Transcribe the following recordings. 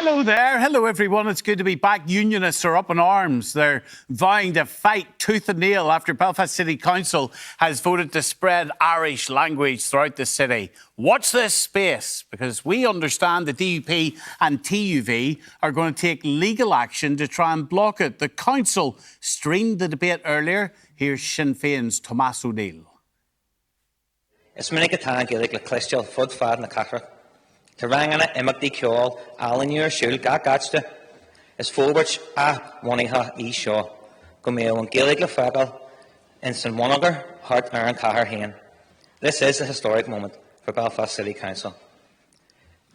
Hello there. Hello, everyone. It's good to be back. Unionists are up in arms. They're vowing to fight tooth and nail after Belfast City Council has voted to spread Irish language throughout the city. Watch this space, because we understand the DUP and TUV are going to take legal action to try and block it. The council streamed the debate earlier. Here's Sinn Féin's Tomás O'Neill. Is minic atá gaelig le clistial fud fad na cachra. Tarangana imagdi ceol Alan your shul ga gatste. Is forward a waniha e shaw. Gomeo and gaelig le fagal in St Monager heart Aaron Cahar Hain. This is a historic moment for Belfast City Council.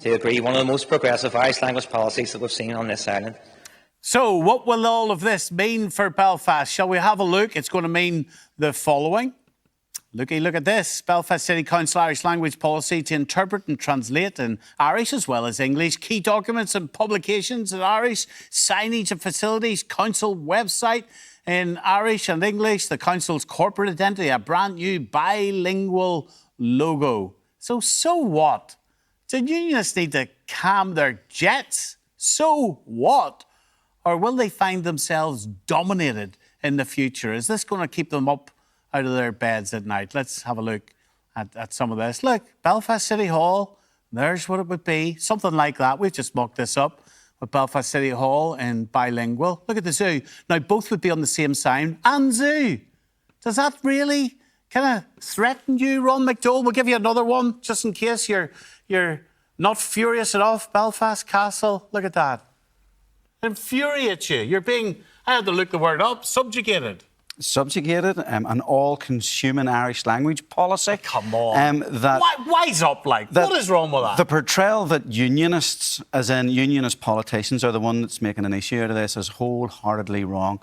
To agree, one of the most progressive Irish language policies that we've seen on this island. So, what will all of this mean for Belfast? Shall we have a look? It's going to mean the following. Look at this. Belfast City Council Irish language policy to interpret and translate in Irish as well as English. Key documents and publications in Irish. Signage of facilities. Council website in Irish and English. The council's corporate identity. A brand new bilingual logo. So what? Do unionists need to calm their jets? So what? Or will they find themselves dominated in the future? Is this going to keep them up out of their beds at night? Let's have a look at some of this. Look, Belfast City Hall, there's what it would be. Something like that. We've just mocked this up with Belfast City Hall in bilingual. Look at the zoo. Now, both would be on the same sign. And zoo. Does that really kind of threaten you, Ron McDowell? We'll give you another one, just in case you're not furious enough. Belfast Castle, look at that. It infuriates you. You're being, I had to look the word up, subjugated. Subjugated, an all-consuming Irish language policy. Come on. Wise up, like. What is wrong with that? The portrayal that unionists, as in unionist politicians, are the one that's making an issue out of this is wholeheartedly wrong.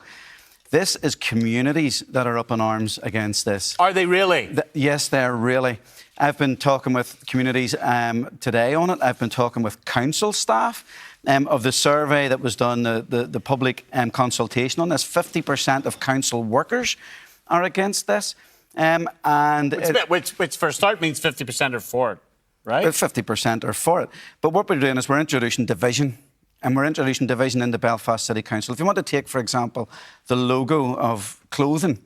This is communities that are up in arms against this. Are they really? Yes, they're really. I've been talking with communities today on it. I've been talking with council staff. Of the survey that was done, the public consultation on this, 50% of council workers are against this. Which for a start means 50% are for it, right? 50% are for it. But what we're doing is we're introducing division. And we're introducing division in the Belfast City Council. If you want to take, for example, the logo of clothing.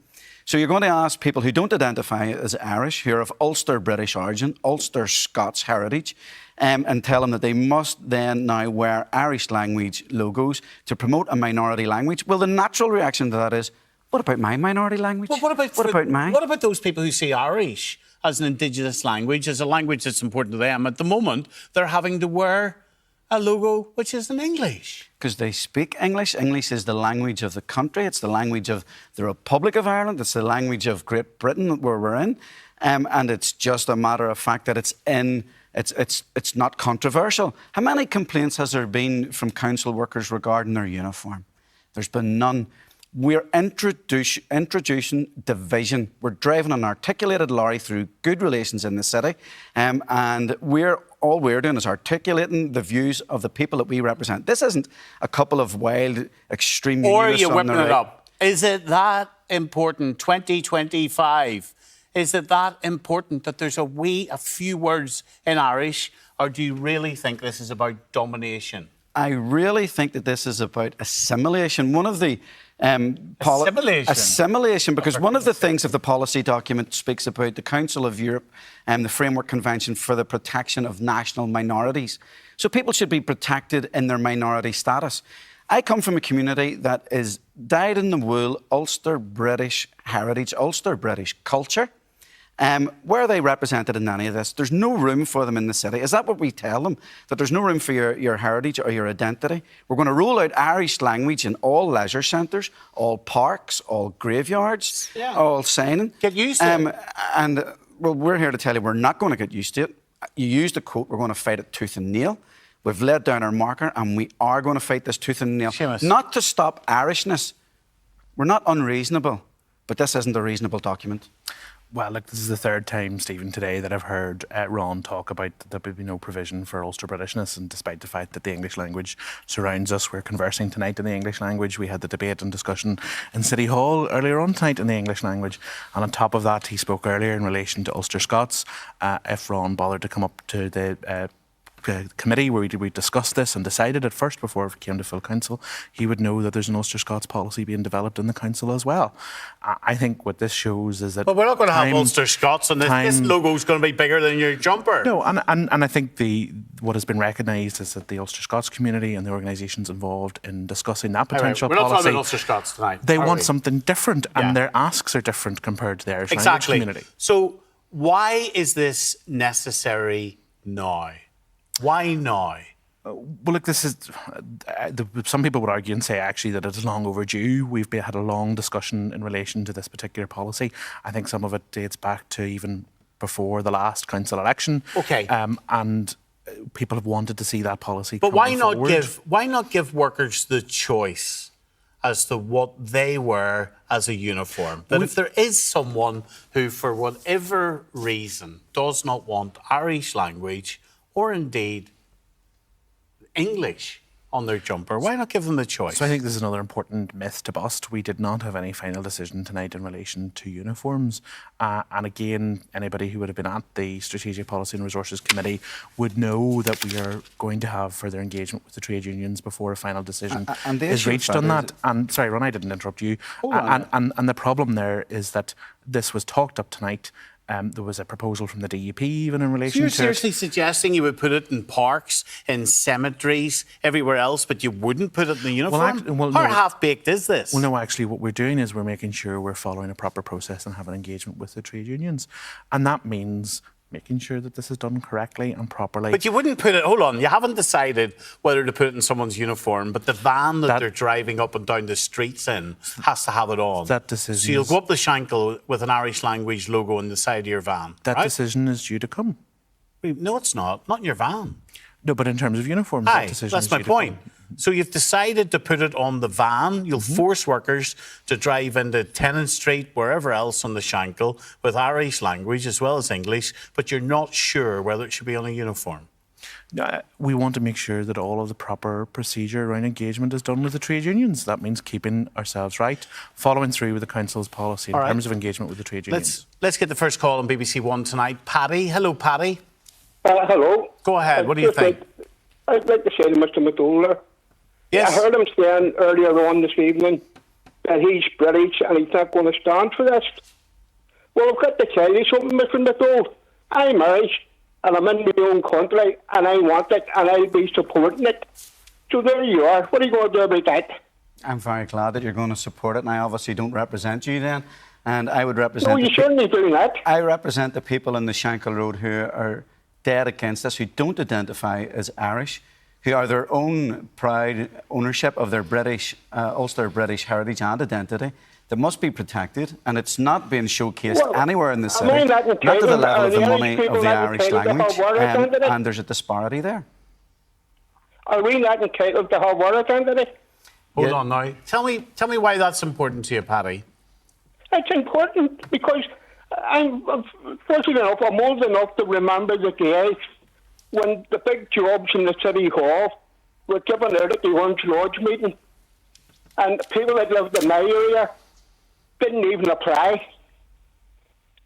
So you're going to ask people who don't identify as Irish, who are of Ulster British origin, Ulster Scots heritage, and tell them that they must then now wear Irish language logos to promote a minority language. Well, the natural reaction to that is, what about my minority language? Well, what about mine? What about those people who see Irish as an Indigenous language, as a language that's important to them? At the moment, they're having to wear a logo which is in English. Because they speak English. English is the language of the country. It's the language of the Republic of Ireland. It's the language of Great Britain, where we're in. And it's just a matter of fact that it's not controversial. How many complaints has there been from council workers regarding their uniform? There's been none. We're introducing division. We're driving an articulated lorry through good relations in the city. And all we're doing is articulating the views of the people that we represent. This isn't a couple of wild, extreme unionists. Or are you whipping it up? Is it that important, 2025? Is it that important that there's a few words in Irish? Or do you really think this is about domination? I really think that this is about assimilation. One of the Assimilation, because one of the things that the policy document speaks about, the Council of Europe and the Framework Convention for the Protection of National Minorities. So people should be protected in their minority status. I come from a community that is dyed-in-the-wool Ulster British heritage, Ulster British culture. Where are they represented in any of this? There's no room for them in the city. Is that what we tell them? That there's no room for your heritage or your identity? We're going to roll out Irish language in all leisure centres, all parks, all graveyards, all signing. Get used to it. Well, we're here to tell you we're not going to get used to it. You used the quote, we're going to fight it tooth and nail. We've laid down our marker and we are going to fight this tooth and nail. Seamus. Not to stop Irishness. We're not unreasonable, but this isn't a reasonable document. Well, look, this is the third time, Stephen, today that I've heard Ron talk about there would be no provision for Ulster Britishness, and despite the fact that the English language surrounds us, we're conversing tonight in the English language. We had the debate and discussion in City Hall earlier on tonight in the English language, and on top of that, he spoke earlier in relation to Ulster Scots. If Ron bothered to come up to the committee where we discussed this and decided it first before it came to full council, he would know that there's an Ulster Scots policy being developed in the council as well. I think what this shows is that... But we're not going to have Ulster Scots, and this logo's going to be bigger than your jumper. No, and I think what has been recognised is that the Ulster Scots community and the organisations involved in discussing that potential We're not policy... talking about Ulster Scots tonight. They want something different, and their asks are different compared to the Irish language community. So why is this necessary now? Why now? Well, look, this is... some people would argue and say, actually, that it is long overdue. We've had a long discussion in relation to this particular policy. I think some of it dates back to even before the last council election. OK. And people have wanted to see that policy But why forward. why not give workers the choice as to what they wear as a uniform? That if there is someone who, for whatever reason, does not want Irish language or indeed English on their jumper, why not give them the choice? So I think this is another important myth to bust. We did not have any final decision tonight in relation to uniforms. And again, anybody who would have been at the Strategic Policy and Resources Committee would know that we are going to have further engagement with the trade unions before a final decision is reached on that. And sorry, Ron, I didn't interrupt you. And the problem there is that this was talked up tonight. There was a proposal from the DUP even in relation to... So you're seriously suggesting you would put it in parks, in cemeteries, everywhere else, but you wouldn't put it in the uniform? How half-baked is this? Well, no, actually, what we're doing is we're making sure we're following a proper process and having engagement with the trade unions. And that means making sure that this is done correctly and properly. But you wouldn't put it... Hold on, you haven't decided whether to put it in someone's uniform, but the van that they're driving up and down the streets in has to have it on. That decision... So you'll go up the Shankill with an Irish language logo on the side of your van, That decision is due to come. No, it's not. Not in your van. No, but in terms of uniforms, that decision is due to come. That's my point. So you've decided to put it on the van. You'll force workers to drive into Tennant Street, wherever else on the Shankill, with Irish language as well as English, but you're not sure whether it should be on a uniform. We want to make sure that all of the proper procedure around engagement is done with the trade unions. That means keeping ourselves right, following through with the council's policy in terms of engagement with the trade unions. Let's get the first call on BBC One tonight. Paddy. Hello, Paddy. Hello. Go ahead. What do you think? I'd like to say to Mr. McDowell, yes. I heard him saying earlier on this evening that he's British and he's not going to stand for this. Well, I've got to tell you something, Mr. McDowell. I'm Irish and I'm in my own country and I want it and I'll be supporting it. So there you are. What are you going to do about that? I'm very glad that you're going to support it, and I obviously don't represent you then. And I would represent... No, you shouldn't be doing that. I represent the people in the Shankill Road who are dead against us, who don't identify as Irish, who are their own proud ownership of their British, Ulster British heritage and identity that must be protected, and it's not being showcased anywhere in the city, not to the level of the money of the Irish language, and there's a disparity there. Are we not entitled to have our identity? Hold on now. Tell me why that's important to you, Paddy. It's important because I'm fortunate enough, I'm old enough to remember the days when the big jobs in the City Hall were given out at the Orange Lodge meeting, and people that lived in my area didn't even apply.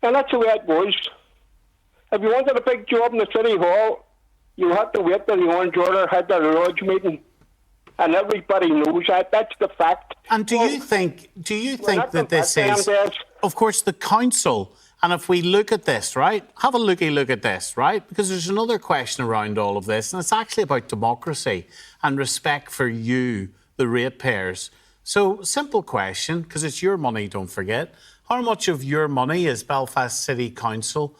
And that's the way it was. If you wanted a big job in the City Hall, you had to wait till the Orange Order had their lodge meeting. And everybody knows that. That's the fact. And do you think that this is, of course, the council? And if we look at this, right, have a look at this, right? Because there's another question around all of this, and it's actually about democracy and respect for you, the ratepayers. So, simple question, because it's your money, don't forget. How much of your money is Belfast City Council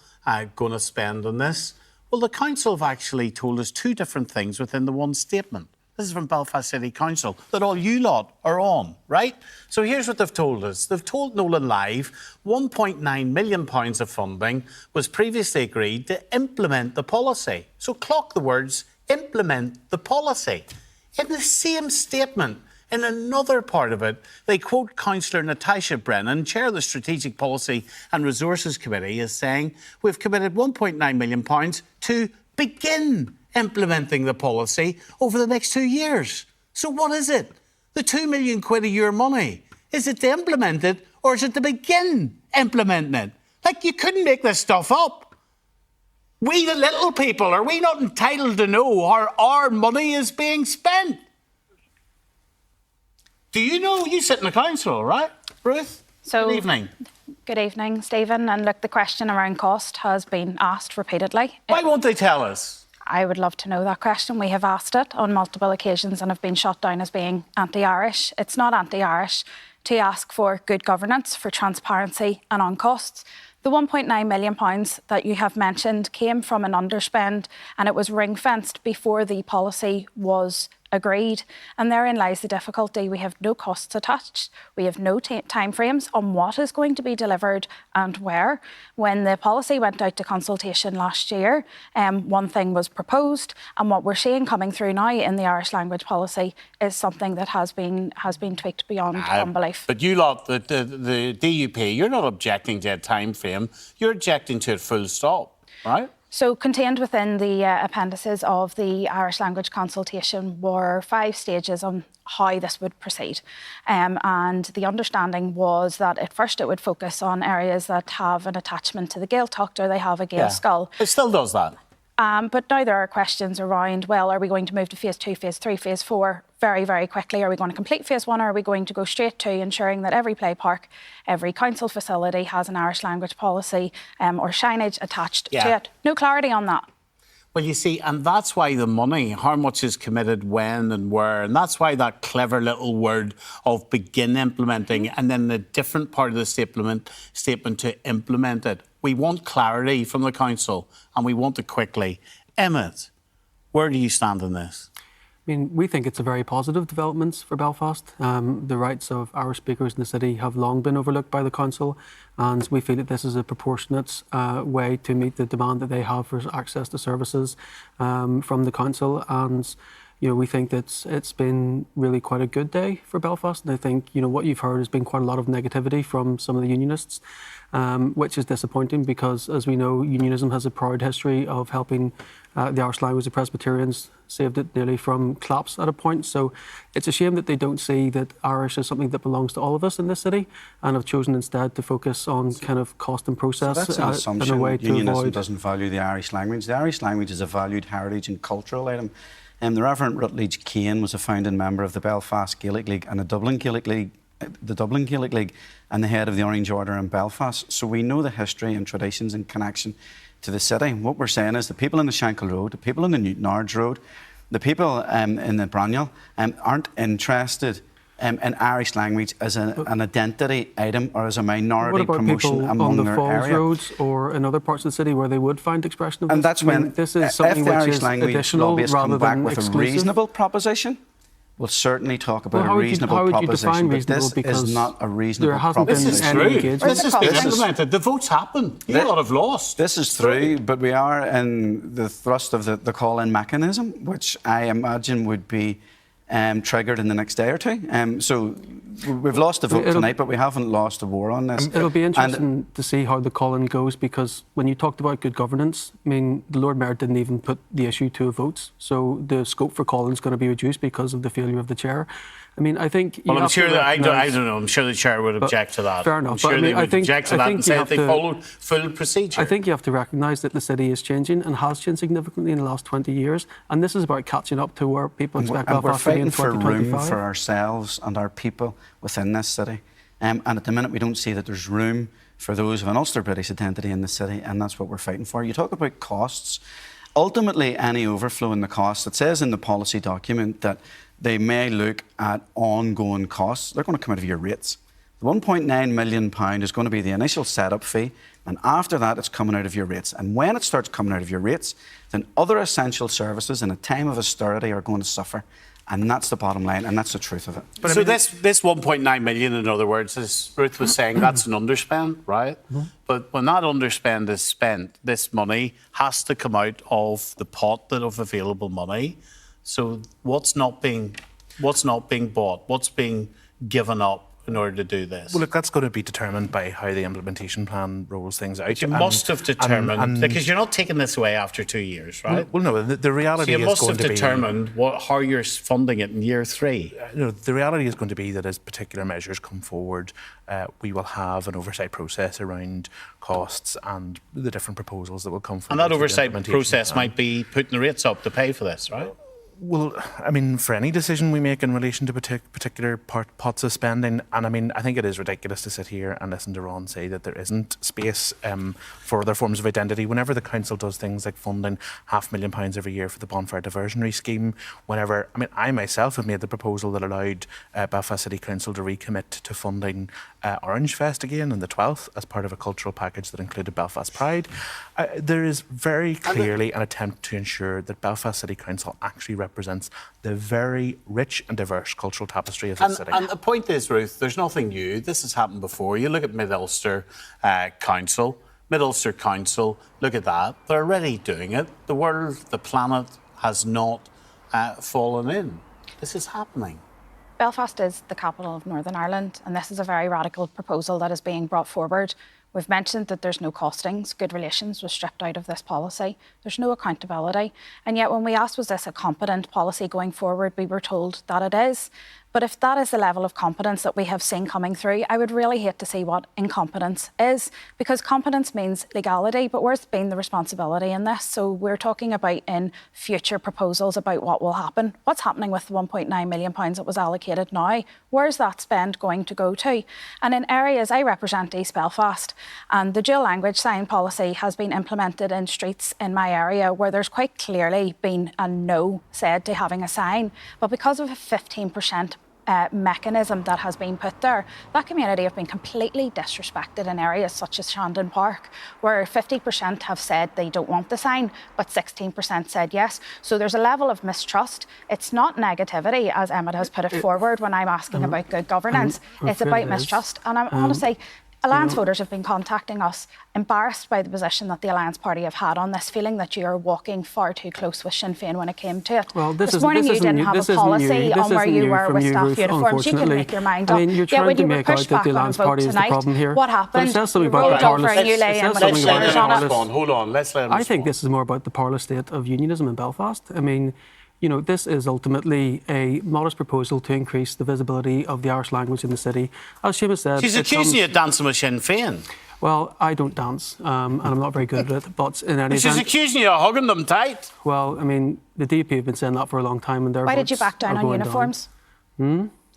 going to spend on this? Well, the council have actually told us two different things within the one statement. This is from Belfast City Council, that all you lot are on, right? So here's what they've told us. They've told Nolan Live £1.9 million of funding was previously agreed to implement the policy. So clock the words, implement the policy. In the same statement, in another part of it, they quote Councillor Natasha Brennan, chair of the Strategic Policy and Resources Committee, as saying, we've committed £1.9 million to begin implementing the policy over the next 2 years. So what is it? The £2 million of your money. Is it to implement it or is it to begin implementing it? Like, you couldn't make this stuff up. We, the little people, are we not entitled to know how our money is being spent? Do you know? You sit in the council, right, Ruth? So, good evening. Good evening, Stephen. And look, the question around cost has been asked repeatedly. Why won't they tell us? I would love to know that question. We have asked it on multiple occasions and have been shut down as being anti-Irish. It's not anti-Irish to ask for good governance, for transparency and on costs. The £1.9 million that you have mentioned came from an underspend, and it was ring-fenced before the policy was agreed. And therein lies the difficulty. We have no costs attached. We have no timeframes on what is going to be delivered and where. When the policy went out to consultation last year, one thing was proposed, and what we're seeing coming through now in the Irish language policy is something that has been tweaked beyond unbelief. But you lot, the DUP, you're not objecting to a time frame. You're objecting to it full stop, right? So contained within the appendices of the Irish language consultation were 5 stages on how this would proceed. And the understanding was that at first it would focus on areas that have an attachment to the Gaeltacht or they have a Gael skull. It still does that. But now there are questions around, well, are we going to move to phase 2, phase 3, phase 4 very, very quickly? Are we going to complete phase 1 or are we going to go straight to ensuring that every play park, every council facility has an Irish language policy or signage attached to it? No clarity on that. Well, you see, and that's why the money, how much is committed, when and where, and that's why that clever little word of begin implementing and then the different part of the statement to implement it. We want clarity from the council and we want it quickly. Emmett, where do you stand on this? I mean, we think it's a very positive development for Belfast. The rights of Irish speakers in the city have long been overlooked by the council, and we feel that this is a proportionate way to meet the demand that they have for access to services from the council. And we think that it's been really quite a good day for Belfast. And I think what you've heard has been quite a lot of negativity from some of the unionists, which is disappointing because, as we know, unionism has a proud history of helping the Irish language. The Presbyterians saved it nearly from collapse at a point. So it's a shame that they don't see that Irish is something that belongs to all of us in this city and have chosen instead to focus on kind of cost and process. So that's an assumption. In a way to Unionism avoid... doesn't value the Irish language. The Irish language is a valued heritage and cultural item. The Reverend Rutledge Kane was a founding member of the Belfast Gaelic League and the Dublin Gaelic League, and the head of the Orange Order in Belfast. So we know the history and traditions in connection to the city. What we're saying is the people in the Shankill Road, the people in the Newtonards Road, the people in the Braniel aren't interested in Irish language as an identity item or as a minority promotion among their area. What about people on the Falls roads or in other parts of the city where they would find expression of this? And that's when, this is something if the which Irish is language additional lobbyists rather come back than with exclusive. a reasonable proposition, we'll certainly talk about a reasonable proposition, but this is not a reasonable proposition. This is true. This has been implemented. The votes happen. You lot have lost. This is true, but we are in the thrust of the call-in mechanism, which I imagine would be triggered in the next day or two. So we've lost the vote tonight, but we haven't lost the war on this. It'll be interesting to see how the call-in goes, because when you talked about good governance, I mean, the Lord Mayor didn't even put the issue to a vote, so the scope for call-in is going to be reduced because of the failure of the chair. I mean, I think... Well, I'm sure that, I don't know, I'm sure the chair would object to that. Fair enough. I'm sure they would object to that and say that they followed full procedure. I think you have to recognise that the city is changing and has changed significantly in the last 20 years, and this is about catching up to where people expect Belfast to be in 2025. And we're fighting for room for ourselves and our people within this city. And at the minute, we don't see that there's room for those of an Ulster British identity in the city, and that's what we're fighting for. You talk about costs. Ultimately, any overflow in the costs, it says in the policy document that they may look at ongoing costs. They're going to come out of your rates. The £1.9 million is going to be the initial setup fee, and after that, it's coming out of your rates. And when it starts coming out of your rates, then other essential services in a time of austerity are going to suffer. And that's the bottom line, and that's the truth of it. But so this 1.9 million, in other words, as Ruth was saying, that's an underspend, right? Mm-hmm. But when that underspend is spent, this money has to come out of the pot of available money. So what's not being bought? What's being given up in order to do this? Well, look, that's going to be determined by how the implementation plan rolls things out. But you must have determined, because you're not taking this away after 2 years, right? Well, no, the reality So you is must going have to be... determined how you're funding it in year 3. No, the reality is going to be that as particular measures come forward, we will have an oversight process around costs and the different proposals that will come from. And that oversight process might be putting the rates up to pay for this, right? Well, I mean, for any decision we make in relation to particular pots of spending, and I mean, I think it is ridiculous to sit here and listen to Ron say that there isn't space for other forms of identity. Whenever the council does things like funding £500,000 every year for the bonfire diversionary scheme, whenever, I mean, I myself have made the proposal that allowed Belfast City Council to recommit to funding Orange Fest again on the 12th as part of a cultural package that included Belfast Pride. There is very clearly an attempt to ensure that Belfast City Council actually represents the very rich and diverse cultural tapestry of the city. And the point is, Ruth, there's nothing new. This has happened before. You look at Mid-Ulster Council. Mid-Ulster Council, look at that. They're already doing it. The world, the planet has not fallen in. This is happening. Belfast is the capital of Northern Ireland, and this is a very radical proposal that is being brought forward. We've mentioned that there's no costings. Good relations was stripped out of this policy. There's no accountability. And yet when we asked, was this a competent policy going forward, we were told that it is. But if that is the level of competence that we have seen coming through, I would really hate to see what incompetence is, because competence means legality, but where's been the responsibility in this? So we're talking about in future proposals about what will happen. What's happening with the £1.9 million that was allocated now? Where's that spend going to go to? And in areas, I represent East Belfast, and the dual language sign policy has been implemented in streets in my area where there's quite clearly been a no said to having a sign. But because of a 15% mechanism that has been put there, that community have been completely disrespected in areas such as Shandon Park, where 50% have said they don't want the sign, but 16% said yes. So there's a level of mistrust. It's not negativity, as Emmett has put it forward when I'm asking about good governance. It's about mistrust. And I'm honestly, Alliance voters have been contacting us, embarrassed by the position that the Alliance Party have had on this, feeling that you are walking far too close with Sinn Féin when it came to it. Well, this morning you didn't have a policy on where you were with staff uniforms. You can make your mind up. I mean, you're trying to make out that the Alliance Party is the problem here. What happened? It says something You about rolled the over and you lay in with the shoulders on it. Hold on, let's let him I think this is more about the parlous state of unionism in Belfast. I mean, you know, this is ultimately a modest proposal to increase the visibility of the Irish language in the city. As Seamus said... She's accusing you of dancing with Sinn Féin. Well, I don't dance, and I'm not very good at it, but in any She's event... accusing you of hugging them tight. Well, I mean, the DP have been saying that for a long time, and their Why did you votes back down are on going uniforms?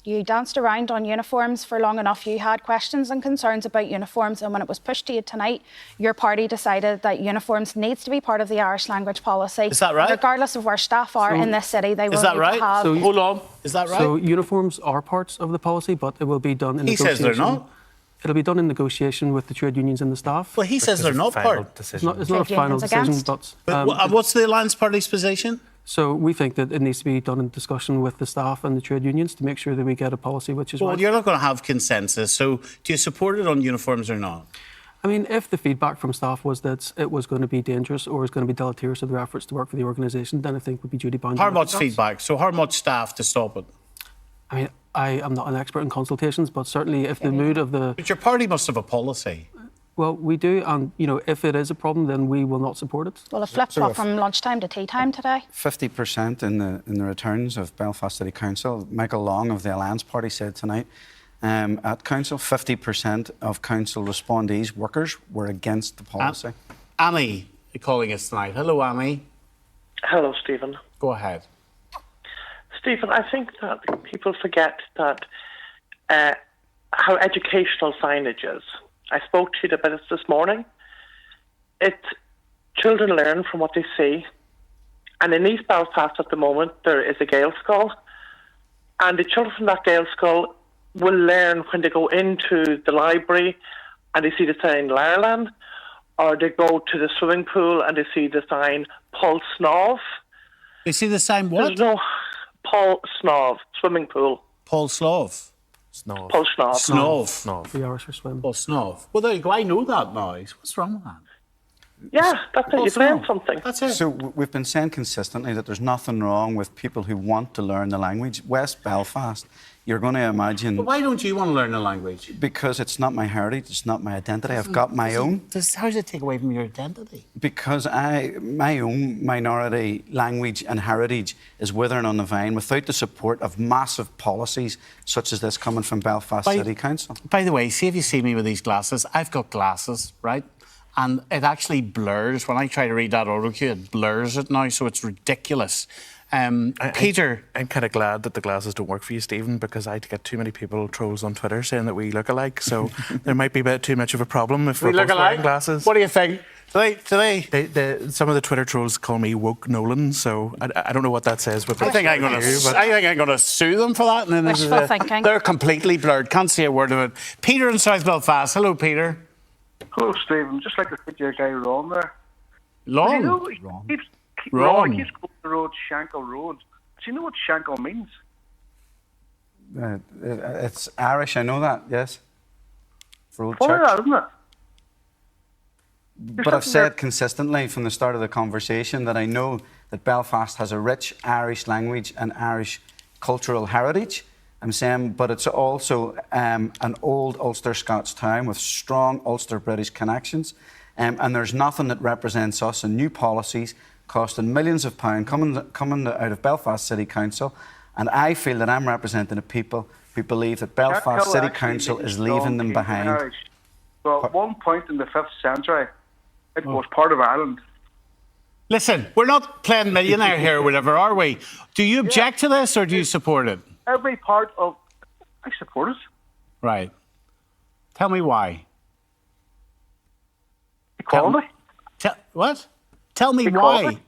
You danced around on uniforms for long enough. You had questions and concerns about uniforms, and when it was pushed to you tonight, your party decided that uniforms needs to be part of the Irish language policy. Is that right? Regardless of where staff are in this city, they will Is that need right? to have... Hold on. Is that right? So uniforms are parts of the policy, but it will be done in He negotiation. says they're not. It'll be done in negotiation with the trade unions and the staff. Well, he says they're not part. It's not a Trade final unions decision, against. but... What's the Alliance Party's position? So we think that it needs to be done in discussion with the staff and the trade unions to make sure that we get a policy which is Well, right. you're not going to have consensus, so do you support it on uniforms or not? I mean, if the feedback from staff was that it was going to be dangerous or was going to be deleterious to their efforts to work for the organisation, then I think we'd be duty bound. How much feedback? So how much staff to stop it? I mean, I am not an expert in consultations, but certainly if the mood of the... But your party must have a policy. Well, we do, and, you know, if it is a problem, then we will not support it. Well, a flip-flop from lunchtime to tea time today. 50% in the returns of Belfast City Council. Michael Long of the Alliance Party said tonight at Council, 50% of Council respondees, workers, were against the policy. Annie calling us tonight. Hello, Annie. Hello, Stephen. Go ahead. Stephen, I think that people forget that how educational signage is. I spoke to you about this morning. Children learn from what they see. And in East Belfast at the moment, there is a Gael school. And the children from that Gael school will learn when they go into the library and they see the sign Ireland, or they go to the swimming pool and they see the sign Paul Snov. They see the sign what? There's no Paul Snov, swimming pool. Paul Slov. Snov. Paul Snov. Snov. Snov. The Irish for swim. Paul Snov. Well, there you go. I know that now. What's wrong with that? Yeah, that's it. You've learned something. That's it. So we've been saying consistently that there's nothing wrong with people who want to learn the language. West Belfast, you're going to imagine... But why don't you want to learn the language? Because it's not my heritage, it's not my identity. I've got my own. How does it take away from your identity? Because my own minority language and heritage is withering on the vine without the support of massive policies such as this coming from Belfast City Council. By the way, see if you see me with these glasses. I've got glasses, right? And it actually blurs. When I try to read that autocue, it blurs it now, so it's ridiculous. Peter. I'm kind of glad that the glasses don't work for you, Stephen, because I get too many people, trolls on Twitter, saying that we look alike. So there might be a bit too much of a problem if we're both wearing glasses. What do you think? Today? Some of the Twitter trolls call me woke Nolan, so I don't know what that says. But I think I'm going to sue them for that. And then Wishful thinking. They're completely blurred. Can't see a word of it. Peter in South Belfast. Hello, Peter. Hello, Stephen. Just like to speak to your guy Ron there. Long? You know, he keeps calling the road Shankill Road. Do you know what Shankill means? It's Irish, I know that, yes. For Old Funny Church. that, isn't it? But I've said consistently from the start of the conversation that I know that Belfast has a rich Irish language and Irish cultural heritage. I'm saying, but it's also an old Ulster Scots town with strong Ulster British connections. And there's nothing that represents us in new policies costing millions of pounds coming out of Belfast City Council. And I feel that I'm representing a people who believe that Belfast City Council is leaving them behind. So at one point in the 5th century, it was part of Ireland. Listen, we're not playing millionaire here or whatever, are we? Do you object to this or do you support it? Every part of... I support it. Right. Tell me why. Equality. What? Tell me Equality. why.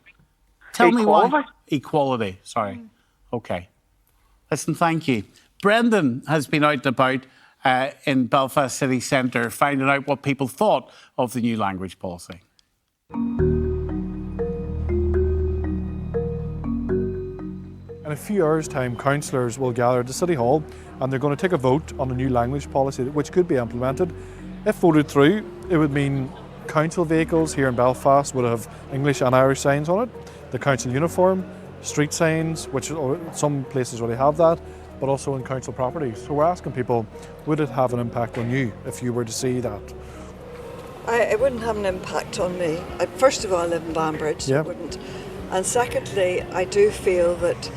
Tell me why. Equality. Equality, sorry. Okay. Listen, thank you. Brendan has been out and about in Belfast City Centre finding out what people thought of the new language policy. In a few hours' time, councillors will gather at the City Hall and they're going to take a vote on a new language policy which could be implemented. If voted through, it would mean council vehicles here in Belfast would have English and Irish signs on it, the council uniform, street signs, which some places already have that, but also in council properties. So we're asking people, would it have an impact on you if you were to see that? It wouldn't have an impact on me. First of all, I live in Banbridge, so it wouldn't. And secondly, I do feel that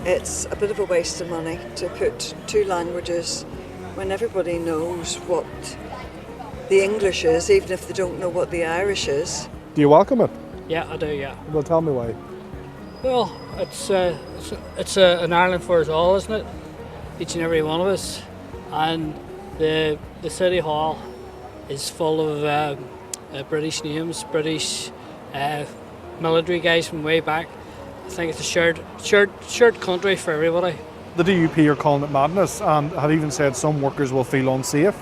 it's a bit of a waste of money to put two languages when everybody knows what the English is, even if they don't know what the Irish is. Do you welcome it? Yeah, I do, yeah. Well, tell me why. Well, it's an Ireland for us all, isn't it? Each and every one of us. And the City Hall is full of British names, British military guys from way back. I think it's a shared country for everybody. The DUP are calling it madness and have even said some workers will feel unsafe.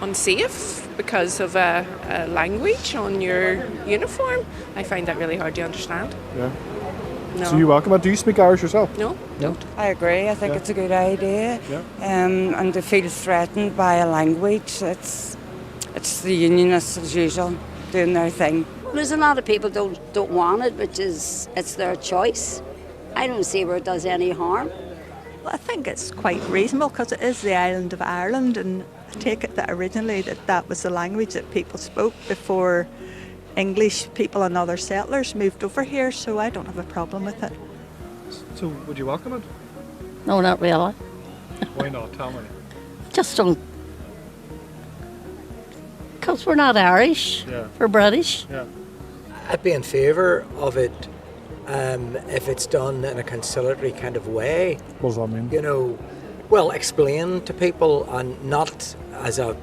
Unsafe because of a language on your uniform? I find that really hard to understand. Yeah. No. So you welcome it? Do you speak Irish yourself? No. Don't. I agree. I think it's a good idea. Yeah. And to feel threatened by a language, it's the unionists as usual doing their thing. There's a lot of people don't want it, which is it's their choice. I don't see where it does any harm. Well, I think it's quite reasonable because it is the island of Ireland, and I take it that originally that was the language that people spoke before English people and other settlers moved over here, so I don't have a problem with it. So would you welcome it? No, not really. Why not? Tell me. Just don't. Because we're not Irish, we're British. Yeah. I'd be in favour of it if it's done in a conciliatory kind of way. What does that mean? You know, well, explain to people and not as a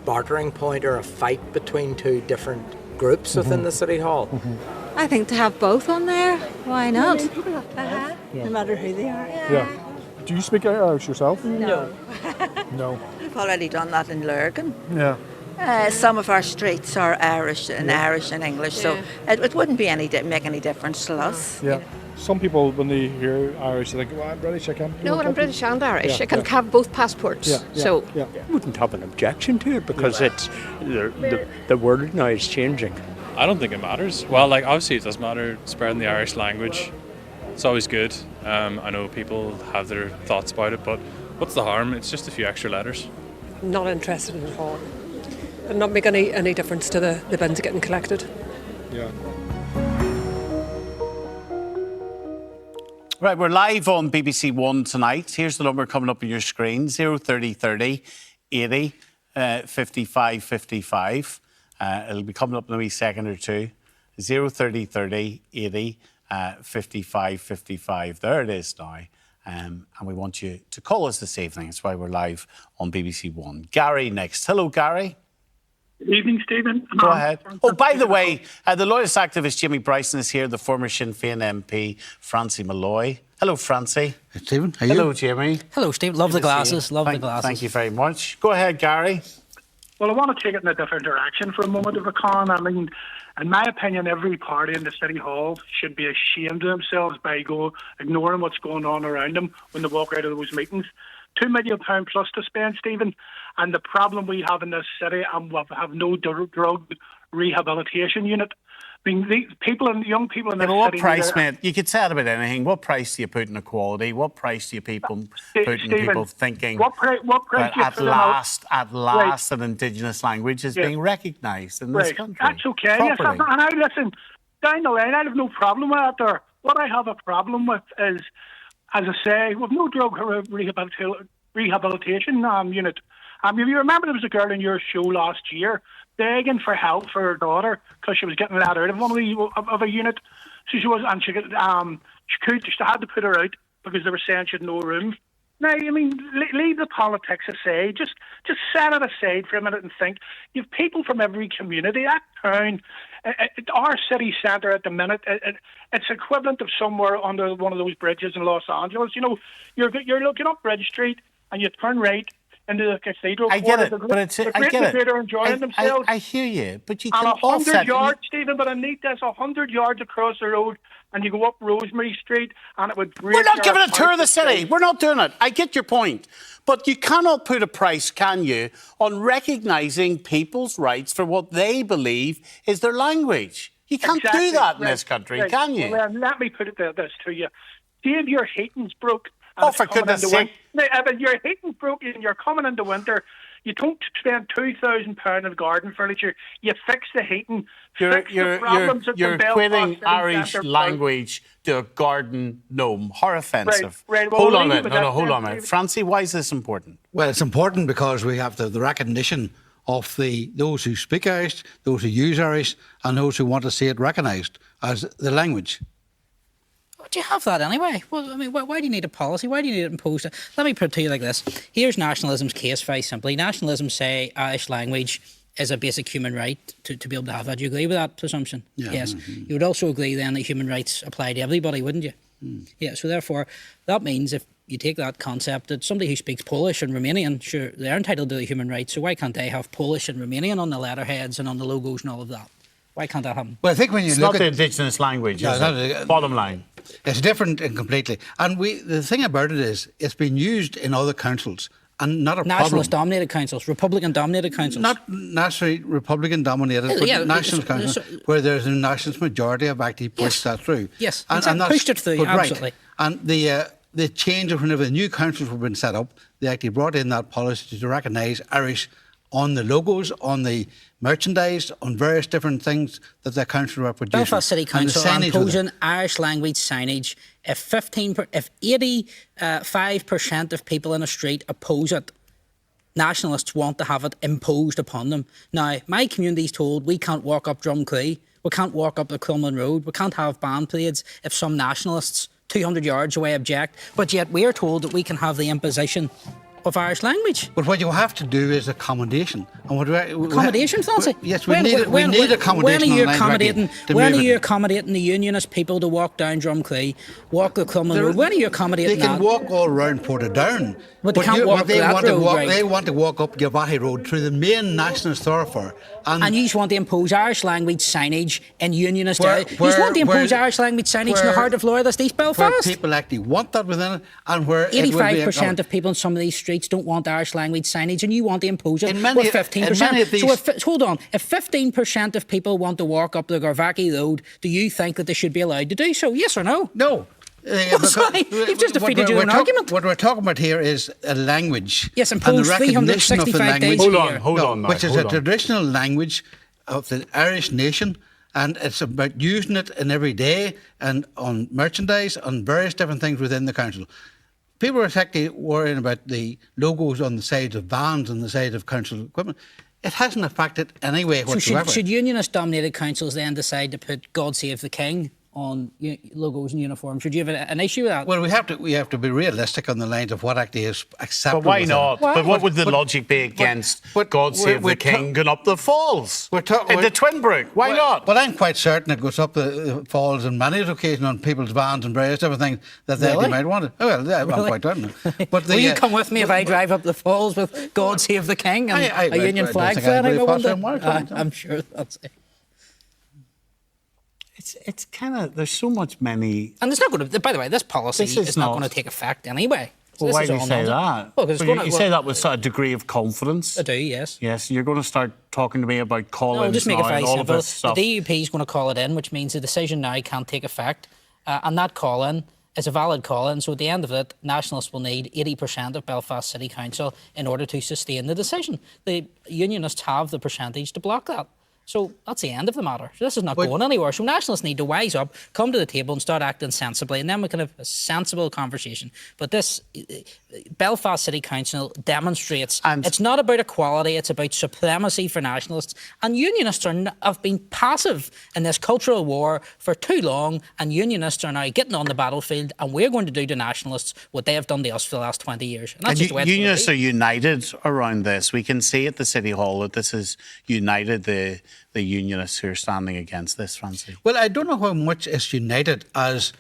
bartering point or a fight between two different groups within the City Hall. I think to have both on there, why not? No matter who they are. Yeah. Do you speak Irish yourself? No. No. We've already done that in Lurgan. Yeah. Some of our streets are Irish and English, so it wouldn't be make any difference to us. Yeah. You know. Some people, when they hear Irish, they think, well, I'm British, I can't... No, I'm British and Irish. Yeah, I can have both passports. So yeah. I wouldn't have an objection to it because it's the word now is changing. I don't think it matters. Well, like obviously it does matter spreading the Irish language. It's always good. I know people have their thoughts about it, but what's the harm? It's just a few extra letters. Not interested in it at all. It'll not make any difference to the bins getting collected. Yeah. Right, we're live on BBC One tonight. Here's the number coming up on your screen, 03030 80 55 55. It'll be coming up in a wee second or two. 03030 80 55 55. There it is now. And we want you to call us this evening. That's why we're live on BBC One. Gary next. Hello, Gary. Good evening, Stephen. Go ahead. Oh, by the way, the Loyalist activist Jimmy Bryson is here, the former Sinn Féin MP, Francie Malloy. Hello, Francie. Stephen, how are you? Hello, Jimmy. Hello, Steve. Love the glasses. Love the glasses. Thank you very much. Go ahead, Gary. Well, I want to take it in a different direction for a moment, if I can. I mean, in my opinion, every party in the City Hall should be ashamed of themselves by ignoring what's going on around them when they walk out of those meetings. £2 million plus to spend, Stephen, and the problem we have in this city, and we have no drug rehabilitation unit. I mean, young people in this city... What price, mate? You could say that about anything. What price do you put in equality? What price do you put in people thinking what price do you at put last an Indigenous language is being recognised in this country? That's okay. Yes, and I listen, down the line, I have no problem with that there. What I have a problem with is, as I say, with no drug rehabilitation unit. If you remember, there was a girl in your show last year begging for help for her daughter because she was getting let out of a unit. So she was, and she had to put her out because they were saying she had no room. Now, I mean, leave the politics aside. Just set it aside for a minute and think. You have people from every community. That town, our city centre at the minute, it's equivalent of somewhere under one of those bridges in Los Angeles. You know, you're looking up Bridge Street and you turn right into the cathedral. I get it, but I get it. Are enjoying themselves. I hear you, but you can can offset... 100 yards, Stephen, but I need this 100 yards across the road, and you go up Rosemary Street, and it would break... We're not giving a tour of the city. We're not doing it. I get your point. But you cannot put a price, can you, on recognising people's rights for what they believe is their language. You can't do that in this country, can you? Well, let me put this to you. See, if your heating's broke... Oh, for goodness sake. If your heating's broke and you're coming into winter, you don't spend £2,000 on garden furniture. You fix the heating. You're equating Irish language to a garden gnome. How offensive. Right. Well, hold on a minute. Hold on a minute. Francie, why is this important? Well, it's important because we have the recognition of those who speak Irish, those who use Irish, and those who want to see it recognised as the language. Do you have that anyway? Well, I mean, why do you need a policy? Why do you need it imposed? Let me put it to you like this. Here's nationalism's case very simply. Nationalism say Irish language is a basic human right to be able to have that. Do you agree with that presumption? Yeah. Yes. You would also agree then that human rights apply to everybody, wouldn't you? Yeah, so therefore, that means if you take that concept that somebody who speaks Polish and Romanian, sure, they're entitled to the human rights, so why can't they have Polish and Romanian on the letterheads and on the logos and all of that? Why can't that happen? Well, I think when you it's look not the Indigenous language, is it? Bottom line. It's different completely. And the thing about it is, it's been used in other councils and not a Nationalist-dominated councils, Republican-dominated councils. Not necessarily Republican-dominated, but nationalist councils, where there's a nationalist majority have actually pushed that through. Yes, and that's pushed it through, absolutely. Right. And the change of whenever the new councils were being set up, they actually brought in that policy to recognise Irish on the logos, on the merchandise, on various different things that the council were producing. Belfast City Council are imposing Irish language signage. If 85% of people in a street oppose it, nationalists want to have it imposed upon them. Now, my community's told we can't walk up Drumcree, we can't walk up the Crumlin Road, we can't have band parades if some nationalists 200 yards away object, but yet we're told that we can have the imposition of Irish language. But what you have to do is accommodation. And Accommodation, Francie? Yes, we need accommodation. When are you accommodating the unionist people to walk down Drumclea, walk the Crumlin Road? When are you accommodating that? They can walk all around Portadown. But they can't walk that road, right? They want to walk up Gavahi Road through the main nationalist thoroughfare. And you just want to impose Irish language signage in unionist areas. You just want to impose Irish language signage in the heart of Loyalist East Belfast. Where people actually want that within it, and where 85% of people in some of these streets don't want Irish language signage, and you want to impose it. In many, with 15%. Hold on, if 15% of people want to walk up the Garvaki Road, do you think that they should be allowed to do so? Yes or no? No. Sorry, you've just defeated your own argument. What we're talking about here is a language. Yes, imposed 365 days a year. Hold on, which is a traditional language of the Irish nation, and it's about using it in every day and on merchandise, on various different things within the council. People are actually worrying about the logos on the sides of vans and the sides of council equipment. It hasn't affected any way whatsoever. So should unionist-dominated councils then decide to put "God Save the King" on logos and uniforms? Should you have an issue with that? Well, we have to be realistic on the lines of what actually is acceptable. But why not? But what would the logic be against God Save the King going up the falls in the Twinbrook? Why not? Well, I'm quite certain it goes up the falls on many occasions on people's vans and various different things that they might want it. Oh, well, yeah, I'm quite certain. But will you come with me if I drive up the falls with God Save the King and a Union flag flying? I'm sure that's it. It's kind of, there's so much money. And it's not going to, by the way, this policy is not going to take effect anyway. So well, why do you say that? Well, you say that with a degree of confidence. I do, yes. Yes, you're going to start talking to me about call-ins I'll just make it very all simple. Of this stuff. The DUP is going to call it in, which means the decision now can't take effect. And that call-in is a valid call-in. So at the end of it, Nationalists will need 80% of Belfast City Council in order to sustain the decision. The Unionists have the percentage to block that. So that's the end of the matter. This is not going anywhere. So Nationalists need to wise up, come to the table and start acting sensibly, and then we can have a sensible conversation. But this Belfast City Council demonstrates it's not about equality, it's about supremacy for Nationalists. And Unionists have been passive in this cultural war for too long, and Unionists are now getting on the battlefield, and we're going to do to Nationalists what they have done to us for the last 20 years. And that's just the way Unionists are united around this. We can see at the City Hall that this has united the Unionists who are standing against this, Francie. Well, I don't know how much is united as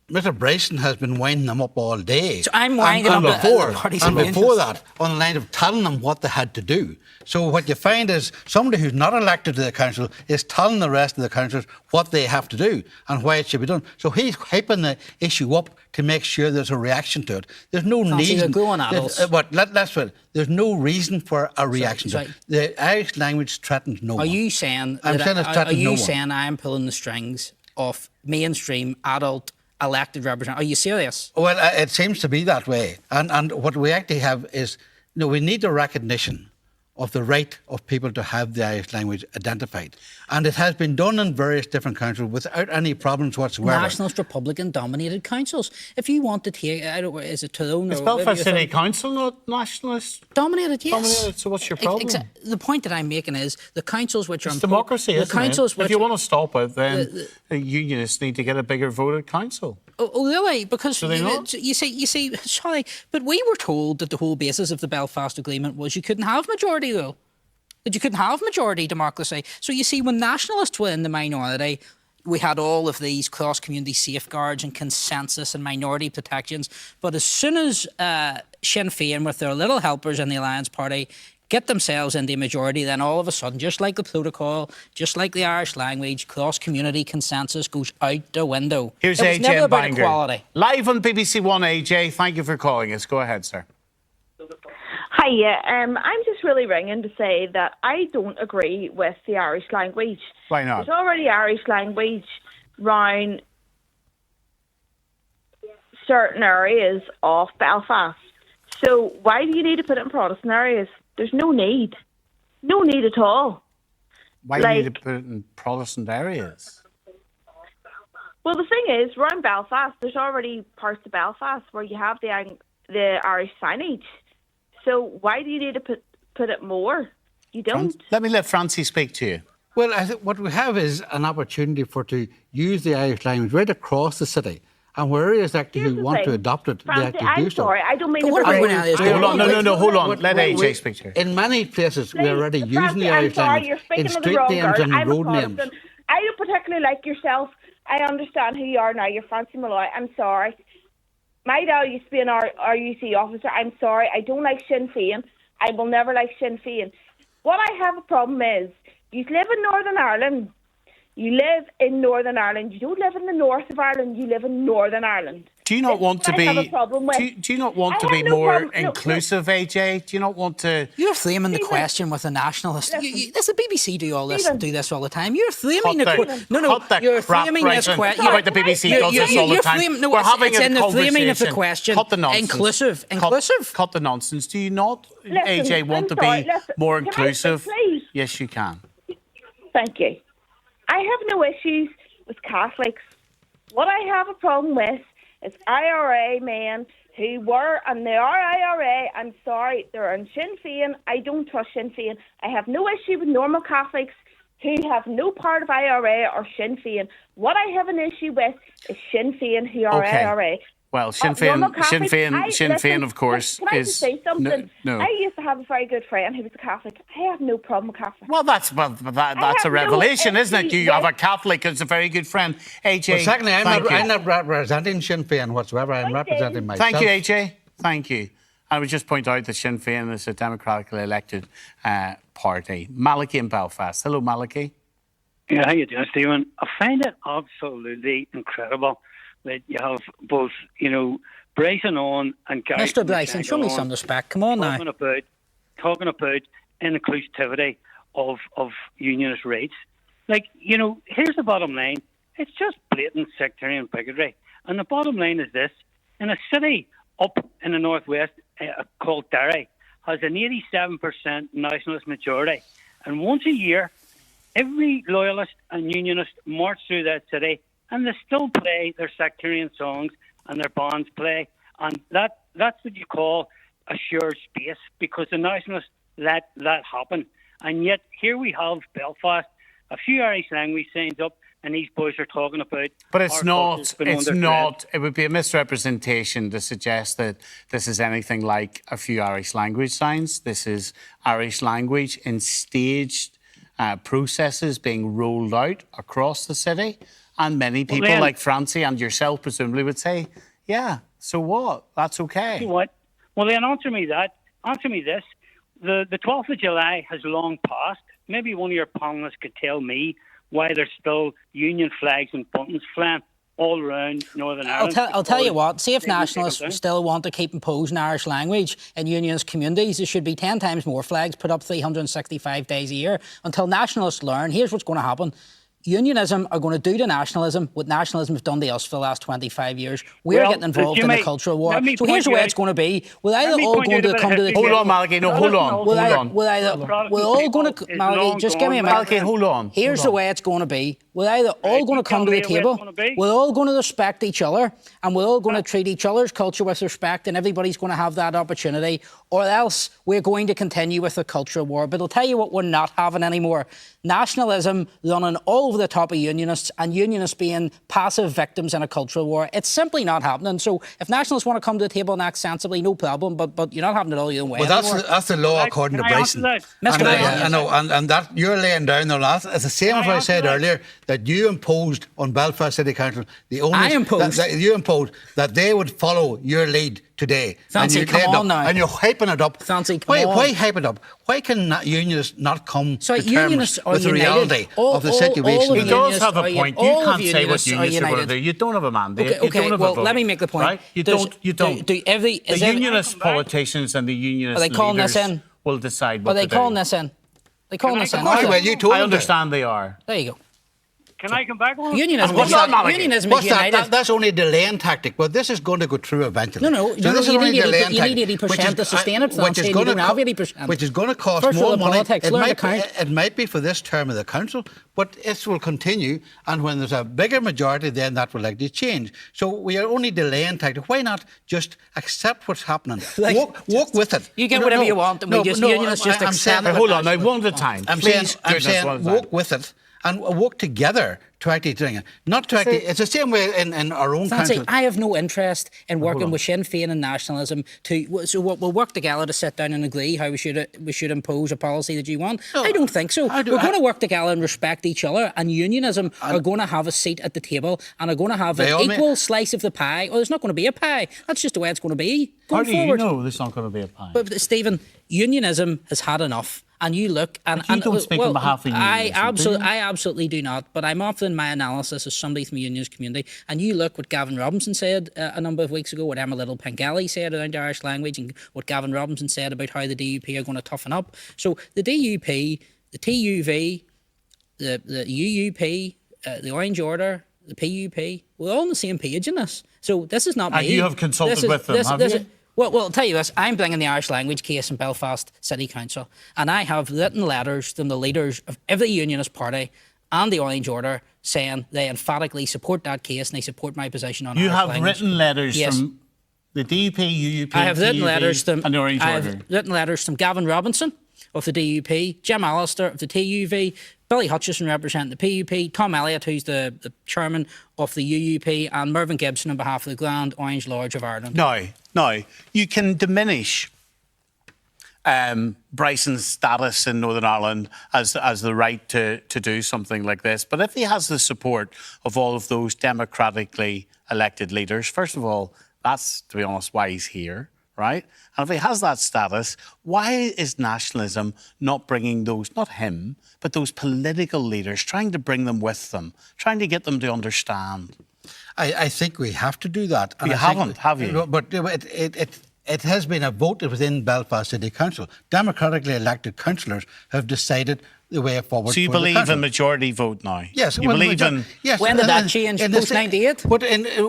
Mr. Bryson has been winding them up all day. So I'm winding up before that, on the line of telling them what they had to do. So what you find is somebody who's not elected to the council is telling the rest of the councillors what they have to do and why it should be done. So he's hyping the issue up to make sure there's a reaction to it. There's no need. There's no reason for a reaction to it. The Irish language threatens no one. Are you saying I am pulling the strings of mainstream adult elected representatives? Are you serious? Well, it seems to be that way. And what we actually have is, we need a recognition of the right of people to have the Irish language identified. And it has been done in various different councils without any problems whatsoever. Nationalist, Republican dominated councils. If you want to take, is it Tyrone? Is Belfast City Council not Nationalist? Dominated, yes. Dominated, so what's your problem? The point that I'm making is the councils which are... It's democracy, isn't it? If you want to stop it, then the Unionists need to get a bigger voted council. Oh, really? Because you see, sorry, but we were told that the whole basis of the Belfast Agreement was you couldn't have majority rule, that you couldn't have majority democracy. So you see, when Nationalists were in the minority, we had all of these cross-community safeguards and consensus and minority protections. But as soon as Sinn Féin, with their little helpers in the Alliance Party, get themselves into a majority, then all of a sudden, just like the protocol, just like the Irish language, cross-community consensus goes out the window. Here's AJ Bangor. Live on BBC One, AJ. Thank you for calling us. Go ahead, sir. Hiya. I'm just really ringing to say that I don't agree with the Irish language. Why not? There's already Irish language around certain areas of Belfast. So why do you need to put it in Protestant areas? There's no need. No need at all. Why do you need to put it in Protestant areas? Well, the thing is, around Belfast, there's already parts of Belfast where you have the Irish signage. So why do you need to put it more? You don't. Let me let Francie speak to you. Well, I think what we have is an opportunity to use the Irish language right across the city. And where areas actually who want to adopt it, they Francie, actually do I'm so. sorry, I don't mean to Hold be on, rude. No, hold on. Let AJ speak to her. In many places, we're already using Francie, the I'm Irish sorry, language you're speaking in of the street wrong names girl. and I'm a road names. Protestant. I don't particularly like yourself. I understand who you are now. You're Francie Malloy. I'm sorry. My dad used to be an RUC officer. I'm sorry. I don't like Sinn Féin. I will never like Sinn Féin. What I have a problem is, you live in Northern Ireland. You live in Northern Ireland. You don't live in the north of Ireland. You live in Northern Ireland. Do you not want to be? Do you not want to be more inclusive, AJ? Do you not want to? You're framing the question with a nationalist. Does the BBC do this all the time? You're framing the question. You're framing this question. About the BBC does this all the time. We're having it's in the conversation. framing of the question. Cut the nonsense. Inclusive. Cut the nonsense. Do you not, AJ, want to be more inclusive? Yes, you can. Thank you. I have no issues with Catholics. What I have a problem with is IRA men who were, and they are IRA, I'm sorry, they're on Sinn Féin. I don't trust Sinn Féin. I have no issue with normal Catholics who have no part of IRA or Sinn Féin. What I have an issue with is Sinn Féin who are IRA. Well, Sinn Féin, of course, can I just say something? No. I used to have a very good friend who was a Catholic. I have no problem with Catholics. Well, that's a revelation, isn't it? You have a Catholic as a very good friend, AJ. Well, secondly, I'm not representing Sinn Féin whatsoever. I'm representing myself. Thank you, AJ. Thank you. I would just point out that Sinn Féin is a democratically elected party. Malachy in Belfast. Hello, Malachy. Yeah, how you doing, Stephen? I find it absolutely incredible that you have both, Bryson on and Gary. Mr. Bryson, show me some respect. Come on now. Talking about inclusivity of unionist rights. Here's the bottom line. It's just blatant sectarian bigotry. And the bottom line is this. In a city up in the northwest called Derry, has an 87% nationalist majority. And once a year, every loyalist and unionist march through that city, and they still play their sectarian songs and their bands play. And that's what you call a shared space, because the nationalists let that happen. And yet here we have Belfast, a few Irish language signs up, and these boys are talking about... But it's not, it would be a misrepresentation to suggest that this is anything like a few Irish language signs. This is Irish language in staged processes being rolled out across the city. And many people like Francie and yourself presumably would say, yeah, so what? That's okay. So what? Well, then answer me that. Answer me this. The 12th of July has long passed. Maybe one of your panellists could tell me why there's still Union flags and buttons flying all around Northern Ireland. I'll tell you what, see if nationalists still want to keep imposing Irish language in unionist communities, there should be 10 times more flags put up 365 days a year until nationalists learn. Here's what's going to happen. Unionism are going to do to nationalism what nationalism have done to us for the last 25 years. We're getting involved in the cultural war. So here's the way it's going to be. We're either all going to come to the table... Hold on, Malachy. No, hold on. We're all going to... Malachy, just give me a minute. Malachy, hold on. Here's the way it's going to be. We're either all going to come to the table, we're all going to respect each other, and we're all going to treat each other's culture with respect, and everybody's going to have that opportunity, or else we're going to continue with the cultural war. But I'll tell you what we're not having anymore. Nationalism running all over the top of unionists, and unionists being passive victims in a cultural war. It's simply not happening. So if nationalists want to come to the table and act sensibly, no problem, but you're not having it all your own way. Well, that's the law according to Bryson. I know, and that you're laying down the law. It's the same as what I said earlier, that you imposed on Belfast City Council the only... I imposed? You imposed that they would follow your lead today. Fancy, come on now. And you're hyping it up. Fancy, come on. Why hype it up? Why can unionists not come to terms unionists with the reality of the situation? He does have a point. You can't say what unionists are going to do. You don't have a mandate. Okay, well, let me make the point. Right? You don't. The unionist politicians and the unionist leaders will decide what to do. Are they calling this in? They calling this in? I understand they are. There you go. Can I come back on? Unionism is united. That's only a delaying tactic. Well, this is going to go through eventually. No. So this is only a delaying tactic. You need 80% to sustain it. Which is going to cost more money. It might be for this term of the council, but it will continue. And when there's a bigger majority, then that will likely change. So we are only delaying tactic. Why not just accept what's happening? Walk with it. You get whatever you want, and unionists just accept it. Hold on, now, one at a time. I'm saying walk with it. and work together to actually doing it. Not to actually, it's the same way in our own country. I have no interest in working with Sinn Féin and nationalism so we'll work together to sit down and agree how we should impose a policy that you want. No, I don't think so. We're going to work together and respect each other, and unionism are going to have a seat at the table and are going to have an equal slice of the pie. Or there's not going to be a pie. That's just the way it's going to be going forward. How do you know there's not going to be a pie? But Stephen, unionism has had enough. And you look, and you don't speak on behalf of unionism. I absolutely do not. But I'm offering my analysis as somebody from the unionist community. And you look what Gavin Robinson said a number of weeks ago, what Emma Little Pengelly said around Irish language, and what Gavin Robinson said about how the DUP are going to toughen up. So the DUP, the TUV, the UUP, the Orange Order, the PUP, we're all on the same page in this. So this is not me. And you have consulted with them, have you? Well, I'll tell you this. I'm bringing the Irish language case in Belfast City Council, and I have written letters from the leaders of every unionist party and the Orange Order saying they emphatically support that case and they support my position on Irish language. You have written letters from the DUP, UUP, I have written letters from, and the Orange Order. I have written letters from Gavin Robinson of the DUP, Jim Allister of the TUV, Billy Hutchison representing the PUP, Tom Elliott, who's the chairman of the UUP, and Mervyn Gibson on behalf of the Grand Orange Lodge of Ireland. Now, you can diminish Bryson's status in Northern Ireland as the right to do something like this. But if he has the support of all of those democratically elected leaders, first of all, that's, to be honest, why he's here, right? And if he has that status, why is nationalism not bringing those, not him, but those political leaders, trying to bring them with them, trying to get them to understand? I think we have to do that. You haven't, have you? But it has been a vote within Belfast City Council. Democratically elected councillors have decided the way forward. So you believe in majority vote now? Yes. You believe in... Yes. When did that change? Post-98? But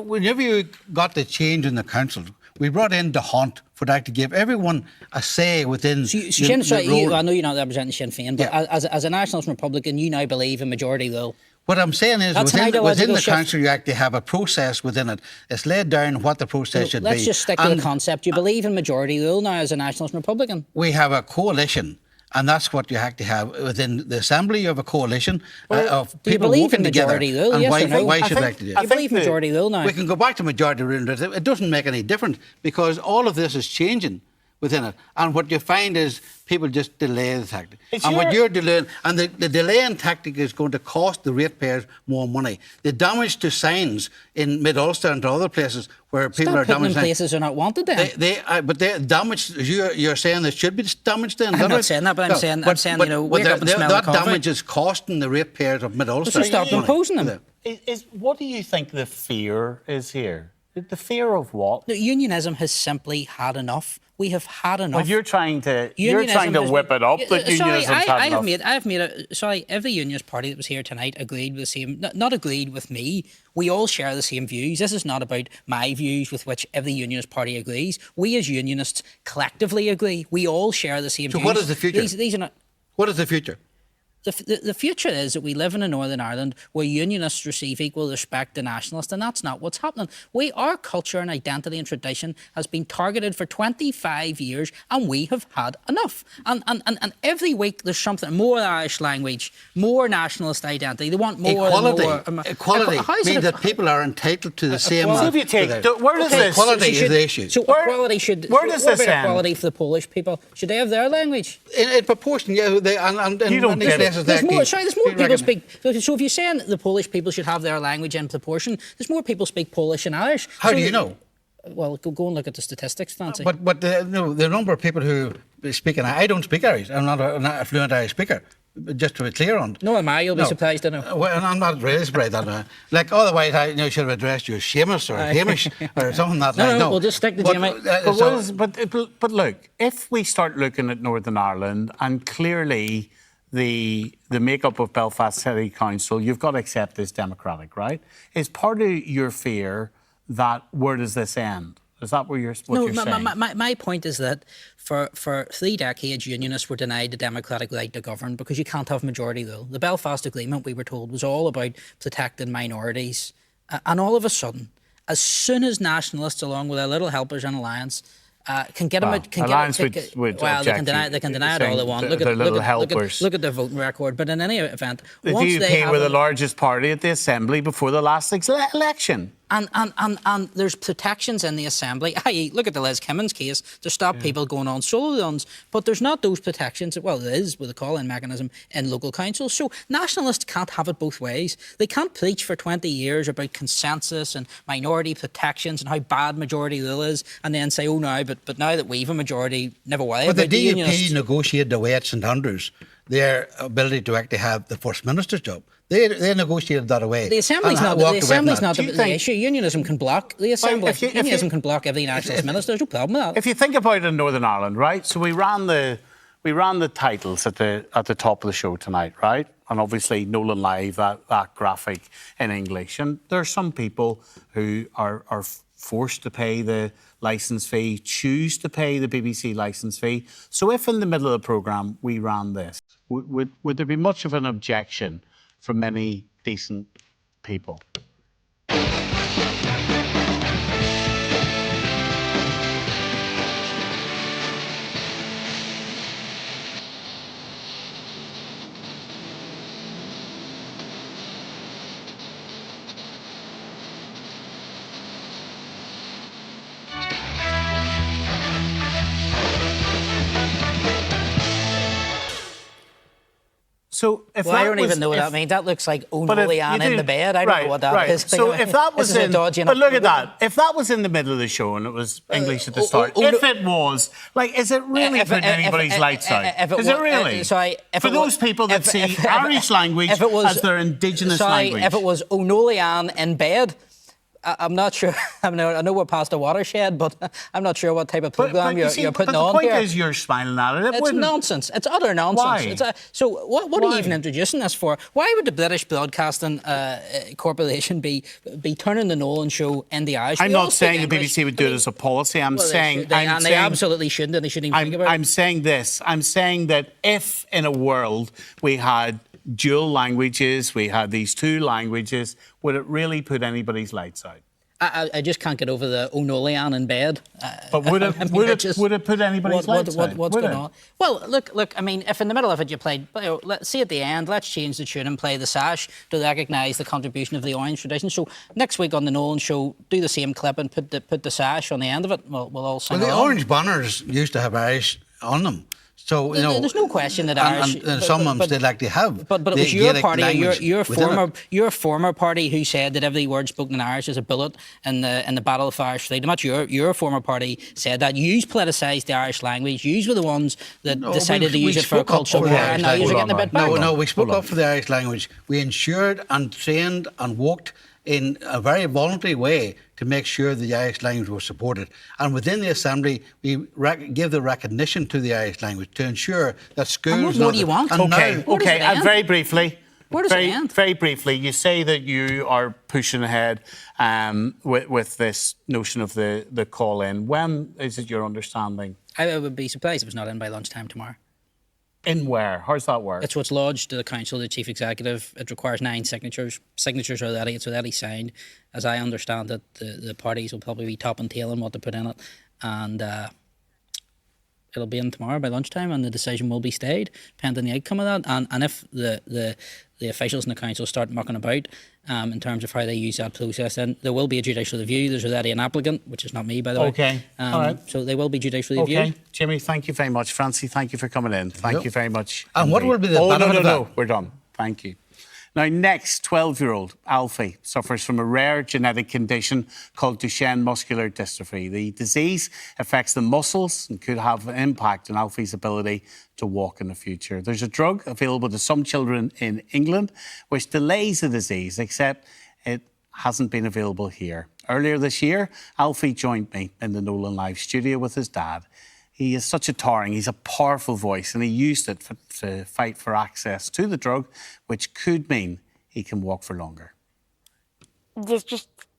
whenever you got the change in the council, we brought in the Hunt for that to give everyone a say within the role. I know you're not representing Sinn Féin, but as a nationalist Republican, you now believe in majority rule. What I'm saying is within the council, you actually have a process within it. It's laid down what the process should be. Let's just stick to the concept. You believe in majority rule now as a nationalist Republican? We have a coalition. And that's what you have to have within the assembly. You have a coalition of people working together. Rule, and yes why should we like to do it? I believe majority rule now. We can go back to majority rule. It doesn't make any difference because all of this is changing within it. And what you find is people just delay the tactic. What you're delaying, and the delaying tactic is going to cost the ratepayers more money. The damage to signs in Mid-Ulster and to other places where people are damaged. In places are not wanted then. But they're damaged. You're saying there should be damage then. I'm not saying that, but I'm saying you know, wake up and smell the coffee. That damage is costing the ratepayers of Mid-Ulster. So stop imposing them. What do you think the fear is here? The fear of what? No, unionism has simply had enough. We have had enough. But you're trying to whip it up. That unionism had enough. Every unionist party that was here tonight agreed with the same. Not agreed with me. We all share the same views. This is not about my views with which every unionist party agrees. We as unionists collectively agree. We all share the same views. So what is the future? These are not. What is the future? The future is that we live in a Northern Ireland where unionists receive equal respect to nationalists, and that's not what's happening. Our culture and identity and tradition has been targeted for 25 years, and we have had enough. And every week there's something, more Irish language, more nationalist identity. They want more equality. And more. Equality means that people are entitled to the same. Where does this? Equality is the issue. So equality should. Where does this end? Equality for the Polish people. Should they have their language? In proportion, yeah. You don't get it. There's more people speak. So if you're saying the Polish people should have their language in proportion, there's more people speak Polish and Irish. How do you know? Well, go and look at the statistics, Fancy. But the number of people who speak, and I don't speak Irish. I'm not a fluent Irish speaker. Just to be clear on. No, am I? You'll be surprised, I know. Well, and I'm not really surprised. Like otherwise, I should have addressed you as Seamus or Hamish or something like that. No, we'll just stick to Jimmy. But look, if we start looking at Northern Ireland and clearly the makeup of Belfast City Council, you've got to accept this democratic, right? Is part of your fear that where does this end? Is that what you're saying? My point is that for 3 decades, unionists were denied the democratic right to govern because you can't have majority rule. The Belfast Agreement, we were told, was all about protecting minorities. And all of a sudden, as soon as nationalists, along with their little helpers in Alliance, can get them. Can Alliance get, would well, they object can deny it all they want. They're little helpers. Look at their voting record. But in any event, The once they DUP have were the largest party at the Assembly before the last election. And there's protections in the Assembly, i.e., look at the Les Kimmins case, to stop people going on solo runs. But there's not those protections, well, there is with a call-in mechanism in local councils. So nationalists can't have it both ways. They can't preach for 20 years about consensus and minority protections and how bad majority rule is, and then say, oh, no, but now that we've a majority, never worry But about the DUP unionists. negotiated away at St Andrews their ability to actually have the First Minister's job. They negotiated that away. The Assembly's not the issue. Unionism can block the Assembly. Well, Unionism can block every nationalist minister. There's no problem with that. If you think about it in Northern Ireland, right? So we ran the titles at the top of the show tonight, right? And obviously Nolan Live, that graphic in English. And there are some people who are forced to pay the licence fee, choose to pay the BBC licence fee. So if in the middle of the programme we ran this, would there be much of an objection from many decent people? So if I don't even know what that means. That looks like Nolan in the bed. I don't know what that is. So if that was in, but look at that. If that was in the middle of the show and it was English at the start, if it was, like, is it really putting anybody's lights out? Is it really? For those people that see Irish language as their indigenous language. If it was Nolan in bed, I'm not sure. I know we're past a watershed, but I'm not sure what type of programme you're putting on here. The point is you're smiling at it. It's nonsense. It's utter nonsense. Why? So what are you even introducing this for? Why would the British Broadcasting Corporation be turning the Nolan show in the Irish? I'm not saying the BBC would do it as a policy. They absolutely shouldn't, and they shouldn't even think about it. I'm saying this. I'm saying that if in a world we had dual languages, we had these two languages, would it really put anybody's lights out? I just can't get over the Nolan in bed. But would it put anybody's lights out? What's going on? Well, look. I mean, if in the middle of it you played, let's see at the end. Let's change the tune and play the sash to recognise the contribution of the Orange tradition. So next week on the Nolan show, do the same clip and put the sash on the end of it. We'll all sing. Well, the Orange banners used to have Irish on them. So, there's no question that Irish... And some of them still like to have. But it was your party, your former party who said that every word spoken in Irish is a bullet in the battle of Irish freedom. That's your former party said that. You politicised the Irish language. You were the ones that decided to use it for a cultural war. And now you're getting a bit back. No, we spoke up for the Irish language. We ensured and trained and worked in a very voluntary way to make sure the Irish language was supported. And within the Assembly, we give the recognition to the Irish language to ensure that schools... And what do you want? Okay, and very briefly... Where does it end? Very briefly, you say that you are pushing ahead with this notion of the call-in. When is it your understanding? I would be surprised if it's not in by lunchtime tomorrow. In where? How's that work? It's what's lodged to the council, the chief executive. It requires 9 signatures. Signatures are already, it's already signed. As I understand it, the parties will probably be top and tailing what to put in it. And it'll be in tomorrow by lunchtime, and the decision will be stayed, pending the outcome of that. And if the officials in the council start mucking about in terms of how they use that process, then there will be a judicial review. There's already an applicant, which is not me, by the way. Okay. All right. So they will be judicially reviewed. Okay. Jimmy, thank you very much. Francie, thank you for coming in. Thank you very much. And what will be the benefit of that? No, we're done. Thank you. Now, next, 12-year-old Alfie suffers from a rare genetic condition called Duchenne muscular dystrophy. The disease affects the muscles and could have an impact on Alfie's ability to walk in the future. There's a drug available to some children in England which delays the disease, except it hasn't been available here. Earlier this year, Alfie joined me in the Nolan Live studio with his dad. He is such a towering, he's a powerful voice, and he used it to fight for access to the drug, which could mean he can walk for longer. You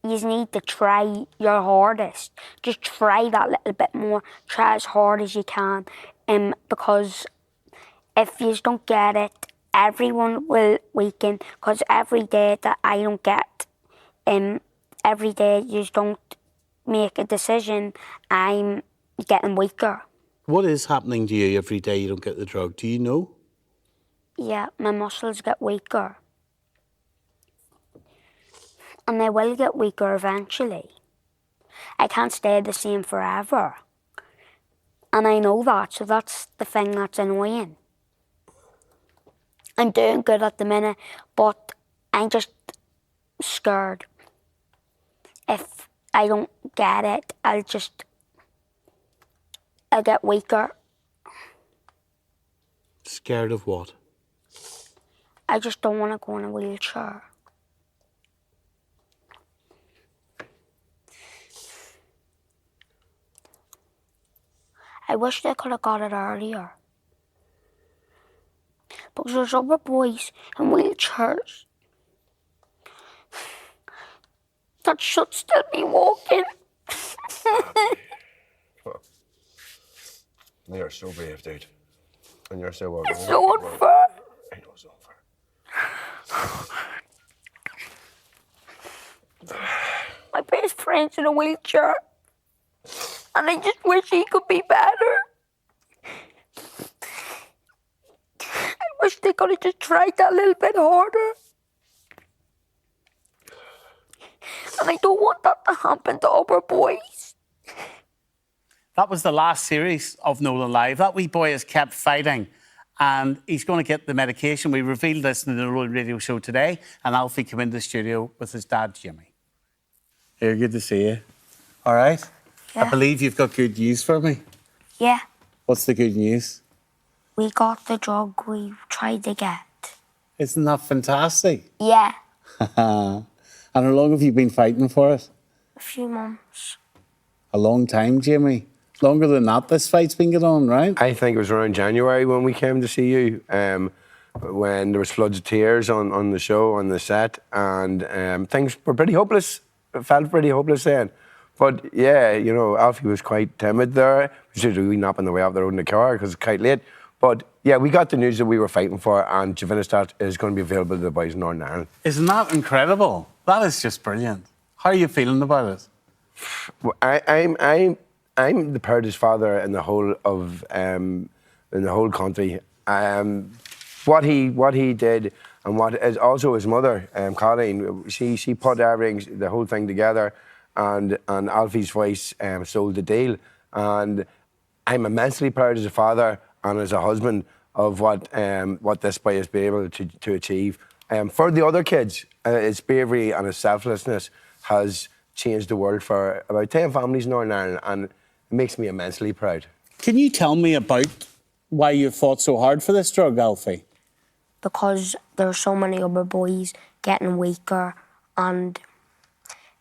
need to try your hardest. Just try that little bit more. Try as hard as you can. Because if you don't get it, everyone will weaken. Because every day that I don't get, every day you don't make a decision, I'm getting weaker. What is happening to you every day you don't get the drug? Do you know? Yeah, my muscles get weaker. And they will get weaker eventually. I can't stay the same forever. And I know that, so that's the thing that's annoying. I'm doing good at the minute, but I'm just scared. If I don't get it, I'll get weaker. Scared of what? I just don't want to go in a wheelchair. I wish they could have got it earlier. Because there's other boys in wheelchairs that should still be walking. You're so brave, dude. And you're so well. It's so unfair. I know it's unfair. My best friend's in a wheelchair. And I just wish he could be better. I wish they could have just tried that a little bit harder. And I don't want that to happen to other boys. That was the last series of Nolan Live. That wee boy has kept fighting and he's going to get the medication. We revealed this in the Nolan radio show today, and Alfie came into the studio with his dad, Jimmy. Here, good to see you. All right? Yeah. I believe you've got good news for me. Yeah, What's the good news? we got the drug we tried to get. Isn't that fantastic? Yeah, And how long have you been fighting for it? a few months. A long time, Jimmy. Longer than that, this fight's been going on, right? I think it was around January when we came to see you, when there was floods of tears on the show, on the set, and things were pretty hopeless. It felt pretty hopeless then. But yeah, you know, Alfie was quite timid there. We should have napping the way up the road in the car because it's quite late. But yeah, we got the news that we were fighting for, and Javinistat is going to be available to the boys in Northern Ireland. Isn't that incredible? That is just brilliant. How are you feeling about it? Well, I'm the proudest father in the whole of in the whole country. What he did, and what is also his mother, Colleen, she put everything, the whole thing together, and Alfie's voice sold the deal. And I'm immensely proud as a father and as a husband of what this boy has been able to achieve. For the other kids, his bravery and his selflessness has changed the world for about 10 families in Northern Ireland, and it makes me immensely proud. Can you tell me about why you fought so hard for this drug, Alfie? Because there's so many other boys getting weaker, and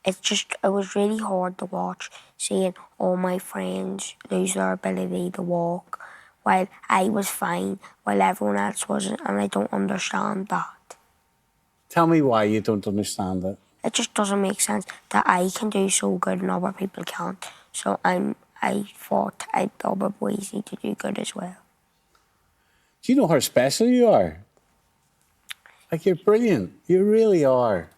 it was really hard to watch, seeing all my friends lose their ability to walk while I was fine, while everyone else wasn't, and I don't understand that. Tell me why you don't understand it. It just doesn't make sense that I can do so good and other people can't. So I thought the other boys need to do good as well. Do you know how special you are? Like, you're brilliant. You really are.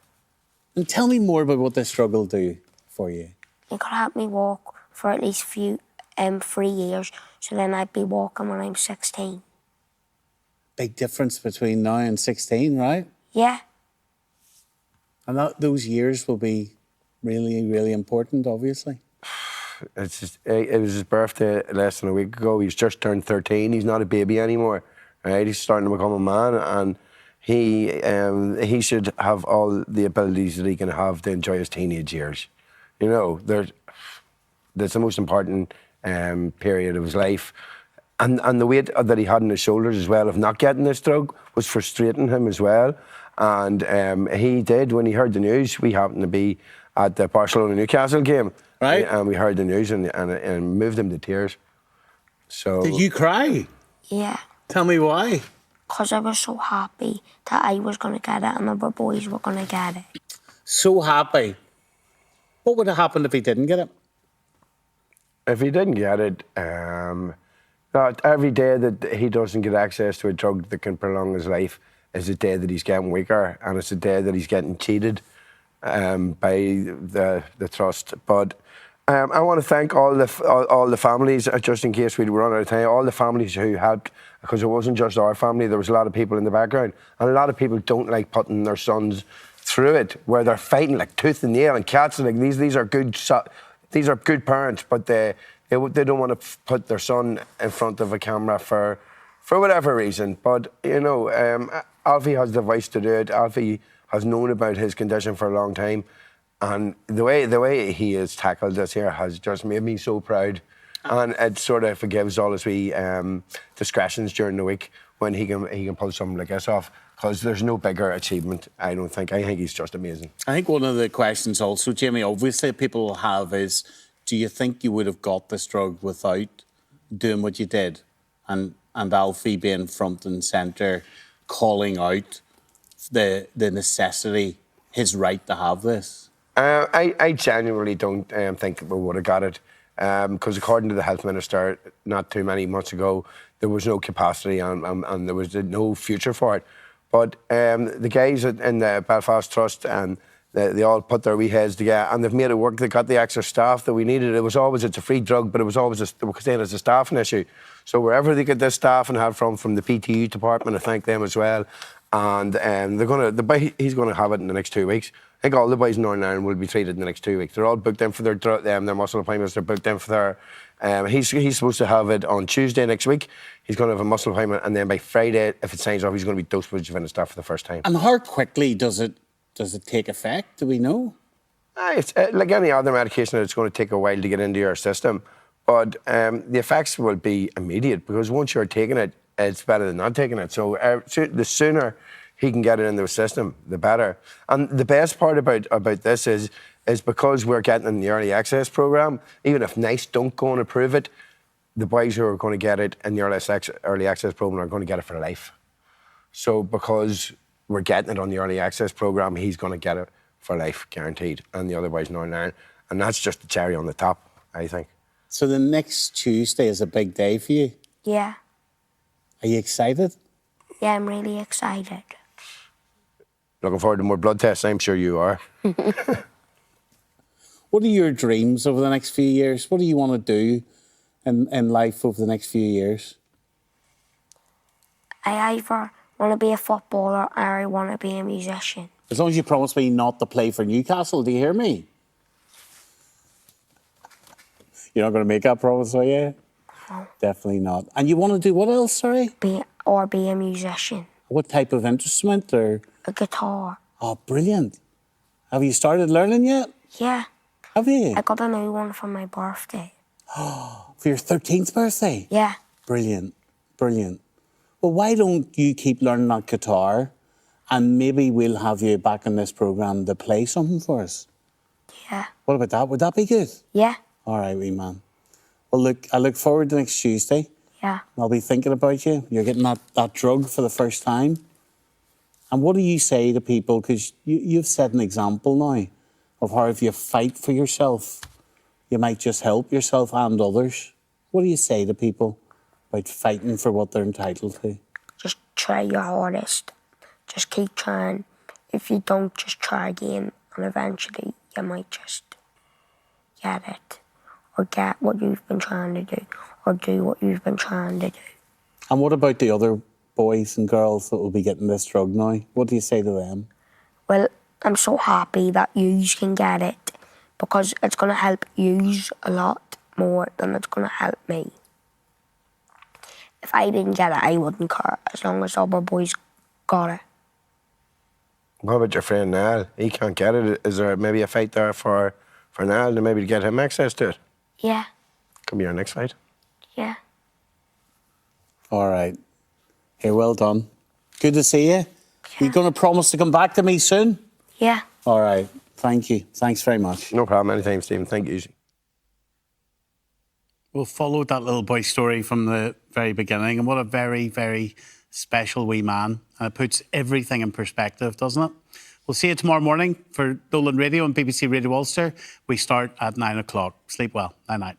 And tell me more about what this drug will do for you. It could help me walk for at least 3 years, so then I'd be walking when I'm 16. Big difference between now and 16, right? Yeah. And those years will be really, really important, obviously. It's just, it was his birthday less than a week ago. He's just turned 13. He's not a baby anymore, right? He's starting to become a man, and he should have all the abilities that he can have to enjoy his teenage years. You know, that's the most important period of his life. And the weight that he had on his shoulders as well of not getting this drug was frustrating him as well. And he did, when he heard the news, we happened to be at the Barcelona-Newcastle game. Right. And we heard the news and moved him to tears. So. Did you cry? Yeah. Tell me why. Because I was so happy that I was going to get it and other boys were going to get it. So happy. What would have happened if he didn't get it? If he didn't get it, every day that he doesn't get access to a drug that can prolong his life is a day that he's getting weaker, and it's a day that he's getting cheated by the trust. But I want to thank all the families, just in case we run out of time, all the families who helped, because it wasn't just our family, there was a lot of people in the background. And a lot of people don't like putting their sons through it, where they're fighting like tooth and nail and cats. And like these are good parents, but they don't want to put their son in front of a camera for whatever reason. But, you know, Alfie has the voice to do it. Alfie has known about his condition for a long time. And the way he has tackled this here has just made me so proud. And it sort of forgives all his wee discretions during the week when he can pull something like this off. Because there's no bigger achievement, I don't think. I think he's just amazing. I think one of the questions also, Jamie, obviously people will have is, do you think you would have got this drug without doing what you did? And Alfie being front and centre, calling out the necessity, his right to have this? I genuinely don't think we would have got it. Because according to the Health Minister, not too many months ago, there was no capacity and there was no future for it. But the guys in the Belfast Trust, and they all put their wee heads together and they've made it work. They got the extra staff that we needed. It's a free drug, but it was always saying it's a staffing issue. So wherever they get this staff and have from the PTU department, I thank them as well. And he's going to have it in the next 2 weeks. I think all the boys in Northern Ireland will be treated in the next 2 weeks. They're all booked in for their muscle appointments. They're booked in for their... he's supposed to have it on Tuesday next week. He's going to have a muscle appointment, and then by Friday, if it signs off, he's going to be dosed with Juventus for the first time. And how quickly does it take effect? Do we know? It's like any other medication, it's going to take a while to get into your system. But the effects will be immediate, because once you're taking it, it's better than not taking it. So the sooner he can get it into the system, the better. And the best part about this is because we're getting in the early access program, even if NICE don't go and approve it, the boys who are going to get it in the early access program are going to get it for life. So because we're getting it on the early access program, he's going to get it for life, guaranteed, and the other boys in Northern Ireland. And that's just the cherry on the top, I think. So the next Tuesday is a big day for you? Yeah. Are you excited? Yeah, I'm really excited. Looking forward to more blood tests, I'm sure you are. What are your dreams over the next few years? What do you want to do in life over the next few years? I either want to be a footballer or I want to be a musician. As long as you promise me not to play for Newcastle, do you hear me? You're not going to make that promise, are you? No. Definitely not. And you want to do what else, sorry? Be a musician. What type of instrument? Or a guitar. Oh, brilliant. Have you started learning yet? Yeah. Have you? I got a new one for my birthday. For your 13th birthday? Yeah. Brilliant. Brilliant. Well, why don't you keep learning that guitar, and maybe we'll have you back in this programme to play something for us? Yeah. What about that? Would that be good? Yeah. All right, wee man. Well, look, I look forward to next Tuesday. Yeah. I'll be thinking about you. You're getting that drug for the first time. And what do you say to people? Because you've set an example now of how if you fight for yourself, you might just help yourself and others. What do you say to people about fighting for what they're entitled to? Just try your hardest. Just keep trying. If you don't, just try again. And eventually you might just get it. Or get what you've been trying to do. Or do what you've been trying to do. And what about the other boys and girls that will be getting this drug now? What do you say to them? Well, I'm so happy that you can get it, because it's going to help you a lot more than it's going to help me. If I didn't get it, I wouldn't care, as long as other boys got it. What about your friend Niall? He can't get it. Is there maybe a fight there for Niall to maybe get him access to it? Yeah. Could be our next fight. Yeah. All right. Hey, well done. Good to see you. Yeah. You going to promise to come back to me soon? Yeah. All right. Thank you. Thanks very much. No problem. Anytime, Stephen. Thank you. We'll follow that little boy story from the very beginning, and what a very, very special wee man. And it puts everything in perspective, doesn't it? We'll see you tomorrow morning for Nolan Radio and BBC Radio Ulster. We start at 9 o'clock. Sleep well. Night-night.